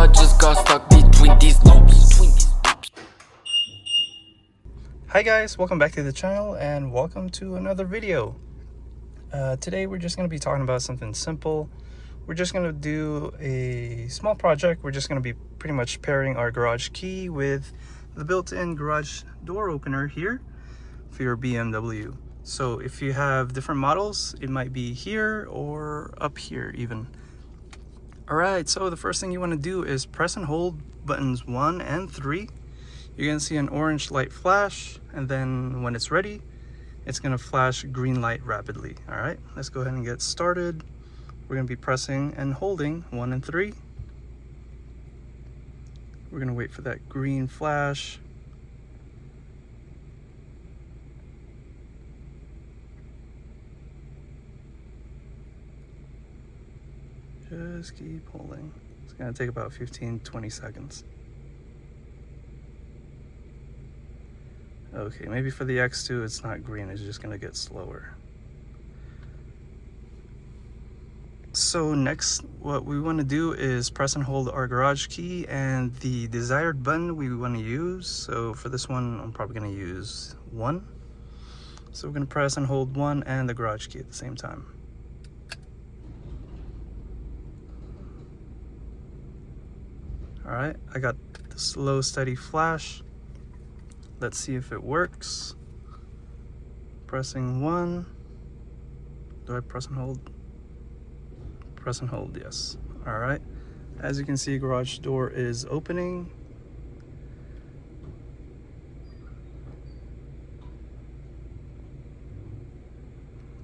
I just got stuck between these loops. Hi guys, welcome back to the channel and welcome to another video. Today we're just going to be talking about something simple. We're just going to do a small project. We're just going to be pretty much pairing our garage key with the built-in garage door opener here for your BMW. So if you have different models, it might be here or up here even. Alright, so the first thing you want to do is press and hold buttons 1 and 3. You're going to see an orange light flash, and then when it's ready, it's going to flash green light rapidly. Alright, let's go ahead and get started. We're going to be pressing and holding 1 and 3. We're going to wait for that green flash. Just keep holding. It's going to take about 15-20 seconds. Okay, maybe for the X2 it's not green, it's just going to get slower. So next, what we want to do is press and hold our garage key and the desired button we want to use. So for this one, I'm probably going to use 1. So we're going to press and hold 1 and the garage key at the same time. Alright, I got the slow, steady flash. Let's see if it works. Pressing 1. Do I press and hold? Press and hold, yes. Alright. As you can see, garage door is opening.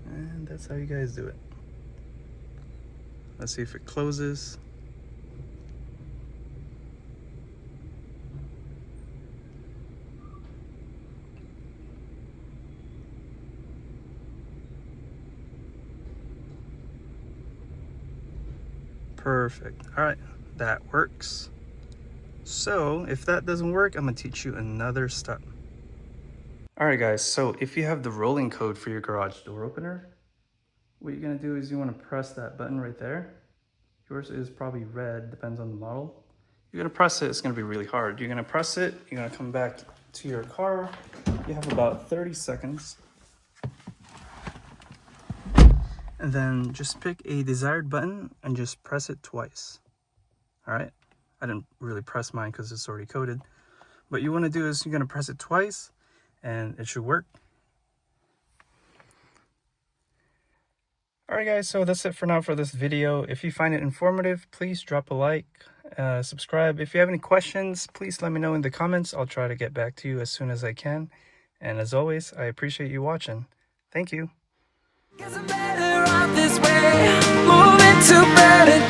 And that's how you guys do it. Let's see if it closes. Perfect. All right, that works. So if that doesn't work, I'm gonna teach you another step. All right guys, so if you have the rolling code for your garage door opener, what you're gonna do is you wanna press that button right there. Yours is probably red, depends on the model. You're gonna press it, it's gonna be really hard. You're gonna press it, you're gonna come back to your car. You have about 30 seconds. And then just pick a desired button and just press it twice. All right, I didn't really press mine because it's already coded. What you want to do is you're going to press it twice and it should work. All right guys, so that's it for now for this video. If you find it informative, please drop a like, subscribe. If you have any questions, please let me know in the comments. I'll try to get back to you as soon as I can. And as always, I appreciate you watching. Thank you. Guess I'm better off this way, moving to better